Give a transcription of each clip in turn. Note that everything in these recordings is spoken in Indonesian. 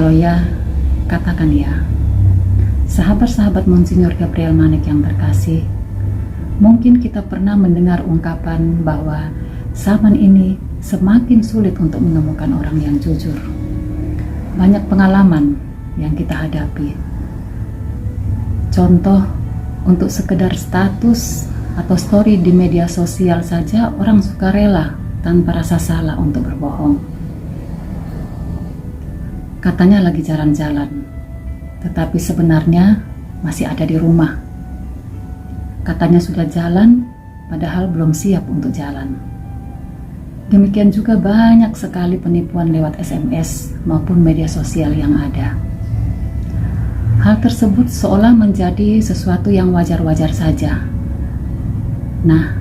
Kalau ya, katakan ya. Sahabat-sahabat Monsinyur Gabriel Manek yang terkasih, mungkin kita pernah mendengar ungkapan bahwa zaman ini semakin sulit untuk menemukan orang yang jujur. Banyak pengalaman yang kita hadapi. Contoh, untuk sekedar status atau story di media sosial saja orang suka rela tanpa rasa salah untuk berbohong. Katanya lagi jalan-jalan, tetapi sebenarnya masih ada di rumah. Katanya sudah jalan, padahal belum siap untuk jalan. Demikian juga banyak sekali penipuan lewat SMS maupun media sosial yang ada. Hal tersebut seolah menjadi sesuatu yang wajar-wajar saja. Nah,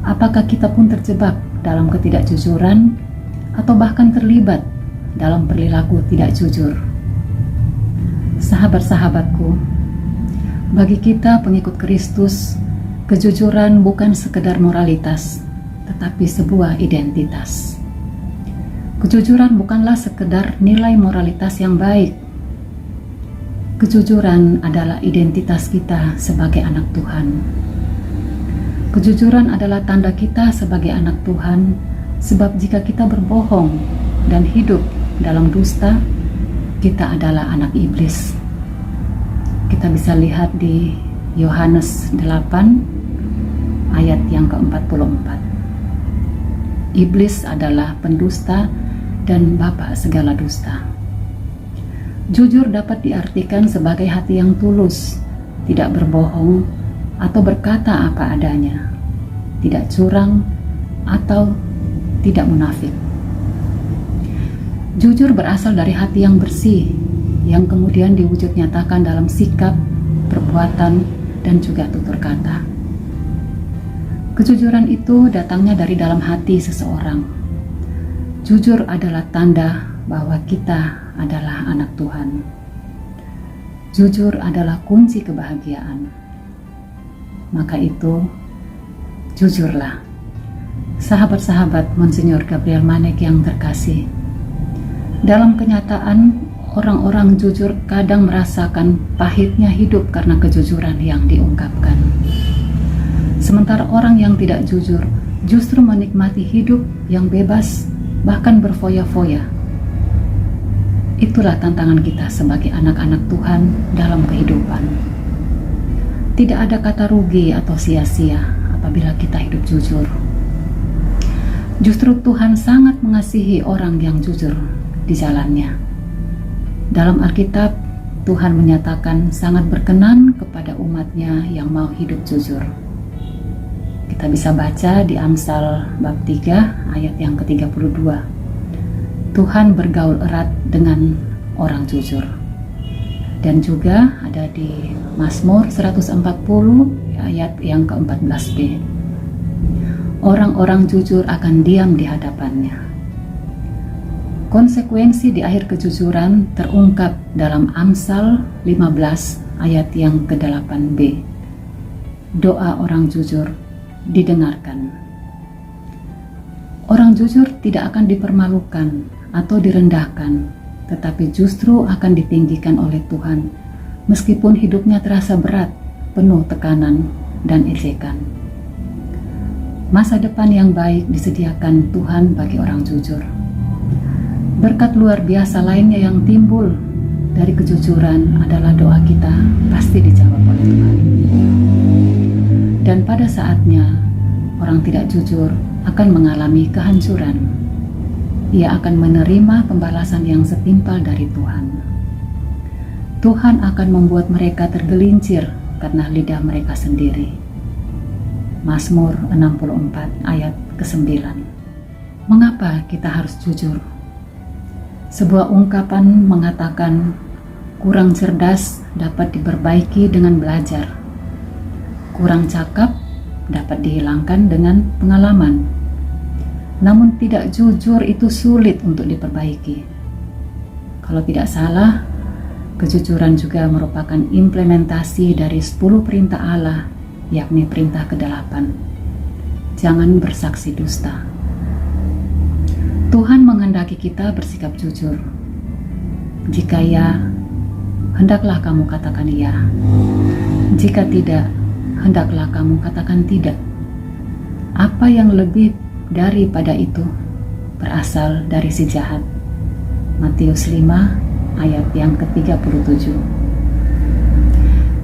apakah kita pun terjebak dalam ketidakjujuran atau bahkan terlibat dalam perilaku tidak jujur? Sahabat-sahabatku, bagi kita pengikut Kristus, kejujuran bukan sekedar moralitas, tetapi sebuah identitas. Kejujuran bukanlah sekedar nilai moralitas yang baik. Kejujuran adalah identitas kita sebagai anak Tuhan. Kejujuran adalah tanda kita sebagai anak Tuhan, sebab jika kita berbohong dan hidup dalam dusta, kita adalah anak iblis. Kita bisa lihat di Yohanes 8 ayat yang ke-44. Iblis adalah pendusta dan bapa segala dusta. Jujur dapat diartikan sebagai hati yang tulus, tidak berbohong atau berkata apa adanya, tidak curang atau tidak munafik. Jujur berasal dari hati yang bersih, yang kemudian diwujud nyatakan dalam sikap, perbuatan, dan juga tutur kata. Kejujuran itu datangnya dari dalam hati seseorang. Jujur adalah tanda bahwa kita adalah anak Tuhan. Jujur adalah kunci kebahagiaan. Maka itu, jujurlah. Sahabat-sahabat Monsinyur Gabriel Manek yang terkasih, dalam kenyataan, orang-orang jujur kadang merasakan pahitnya hidup karena kejujuran yang diungkapkan. Sementara orang yang tidak jujur justru menikmati hidup yang bebas, bahkan berfoya-foya. Itulah tantangan kita sebagai anak-anak Tuhan dalam kehidupan. Tidak ada kata rugi atau sia-sia apabila kita hidup jujur. Justru Tuhan sangat mengasihi orang yang jujur di jalannya. Dalam Alkitab, Tuhan menyatakan sangat berkenan kepada umatnya yang mau hidup jujur. Kita bisa baca di Amsal bab 3 ayat yang ke-32. Tuhan bergaul erat dengan orang jujur. Dan juga ada di Mazmur 140 ayat yang ke-14b. Orang-orang jujur akan diam di hadapannya. Konsekuensi di akhir kejujuran terungkap dalam Amsal 15 ayat yang ke-8b. Doa orang jujur didengarkan. Orang jujur tidak akan dipermalukan atau direndahkan, tetapi justru akan ditinggikan oleh Tuhan, meskipun hidupnya terasa berat, penuh tekanan dan ejekan. Masa depan yang baik disediakan Tuhan bagi orang jujur. Berkat luar biasa lainnya yang timbul dari kejujuran adalah doa kita pasti dijawab oleh Tuhan. Dan pada saatnya, orang tidak jujur akan mengalami kehancuran. Ia akan menerima pembalasan yang setimpal dari Tuhan. Tuhan akan membuat mereka tergelincir karena lidah mereka sendiri. Mazmur 64 ayat ke-9. Mengapa kita harus jujur? Sebuah ungkapan mengatakan, kurang cerdas dapat diperbaiki dengan belajar. Kurang cakap dapat dihilangkan dengan pengalaman. Namun tidak jujur itu sulit untuk diperbaiki. Kalau tidak salah, kejujuran juga merupakan implementasi dari 10 perintah Allah, yakni perintah ke-8. Jangan bersaksi dusta. Tuhan menghendaki kita bersikap jujur. Jika ya, hendaklah kamu katakan ya. Jika tidak, hendaklah kamu katakan tidak. Apa yang lebih daripada itu berasal dari si jahat. Matius 5 ayat yang ke-37.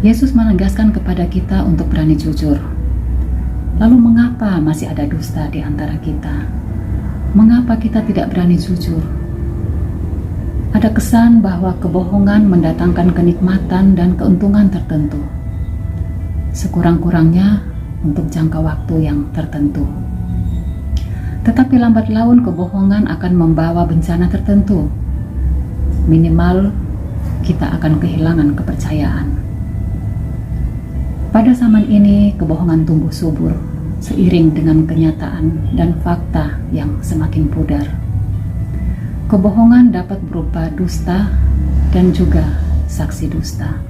Yesus menegaskan kepada kita untuk berani jujur. Lalu mengapa masih ada dusta di antara kita? Mengapa kita tidak berani jujur? Ada kesan bahwa kebohongan mendatangkan kenikmatan dan keuntungan tertentu. Sekurang-kurangnya untuk jangka waktu yang tertentu. Tetapi lambat laun kebohongan akan membawa bencana tertentu. Minimal kita akan kehilangan kepercayaan. Pada zaman ini kebohongan tumbuh subur seiring dengan kenyataan dan fakta yang semakin pudar. Kebohongan dapat berupa dusta dan juga saksi dusta.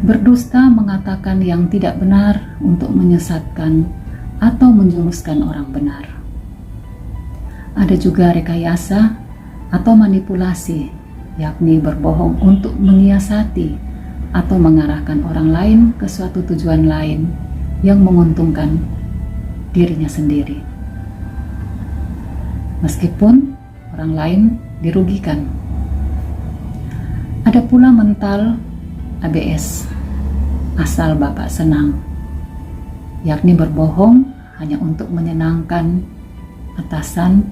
Berdusta mengatakan yang tidak benar untuk menyesatkan atau menjumuskan orang benar. Ada juga rekayasa atau manipulasi, yakni berbohong untuk menyiasati atau mengarahkan orang lain ke suatu tujuan lain yang menguntungkan dirinya sendiri. Meskipun orang lain dirugikan. Ada pula mental ABS, asal Bapak senang, yakni berbohong hanya untuk menyenangkan atasan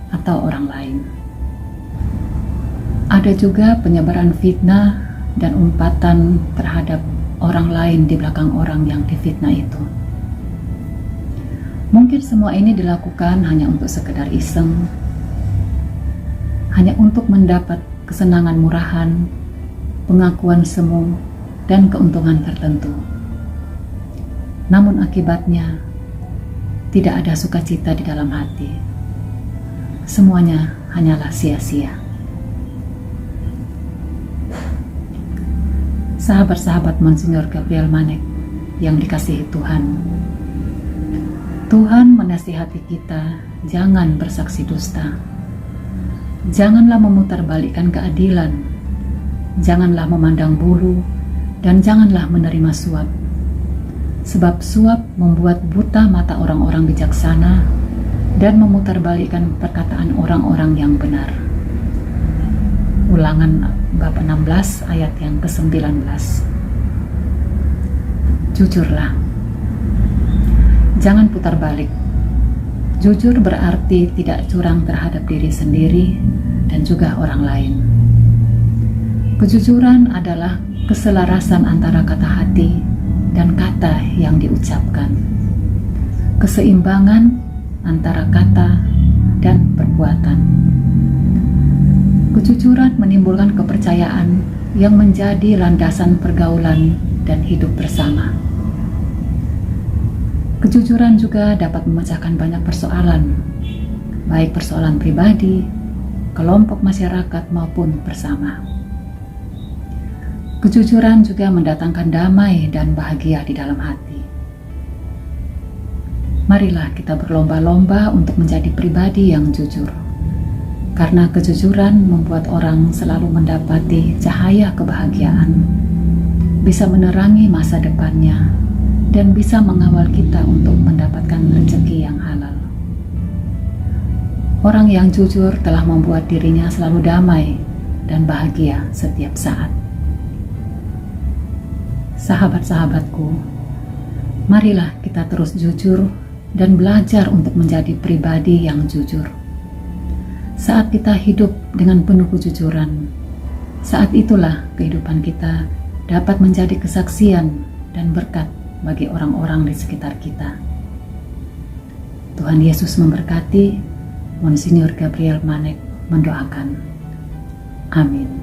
atau orang lain. Ada juga penyebaran fitnah dan umpatan terhadap orang lain di belakang orang yang difitnah itu. Mungkin semua ini dilakukan hanya untuk sekedar iseng, hanya untuk mendapat kesenangan murahan, pengakuan semu, dan keuntungan tertentu. Namun akibatnya, tidak ada sukacita di dalam hati. Semuanya hanyalah sia-sia. Sahabat-sahabat Monsinyur Gabriel Manek yang dikasihi Tuhan, Tuhan menasihati kita jangan bersaksi dusta. Janganlah memutarbalikkan keadilan, janganlah memandang bulu, dan janganlah menerima suap. Sebab suap membuat buta mata orang-orang bijaksana dan memutarbalikkan perkataan orang-orang yang benar. Ulangan bab 16 ayat yang ke-19. Jujurlah. Jangan putar balik. Jujur berarti tidak curang terhadap diri sendiri dan juga orang lain. Kejujuran adalah keselarasan antara kata hati dan kata yang diucapkan. Keseimbangan antara kata dan perbuatan. Kejujuran menimbulkan kepercayaan yang menjadi landasan pergaulan dan hidup bersama. Kejujuran juga dapat memecahkan banyak persoalan, baik persoalan pribadi, kelompok masyarakat maupun bersama. Kejujuran juga mendatangkan damai dan bahagia di dalam hati. Marilah kita berlomba-lomba untuk menjadi pribadi yang jujur, karena kejujuran membuat orang selalu mendapati cahaya kebahagiaan, bisa menerangi masa depannya, dan bisa mengawal kita untuk mendapatkan rezeki yang halal. Orang yang jujur telah membuat dirinya selalu damai dan bahagia setiap saat. Sahabat-sahabatku, marilah kita terus jujur dan belajar untuk menjadi pribadi yang jujur. Saat kita hidup dengan penuh kejujuran, saat itulah kehidupan kita dapat menjadi kesaksian dan berkat bagi orang-orang di sekitar kita. Tuhan Yesus memberkati. Monsinyur Gabriel Manek mendoakan. Amin.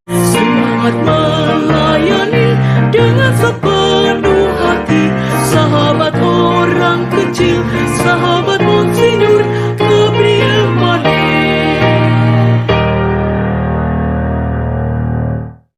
Semangat melayani dengan sepenuh hati, sahabat orang kecil, sahabat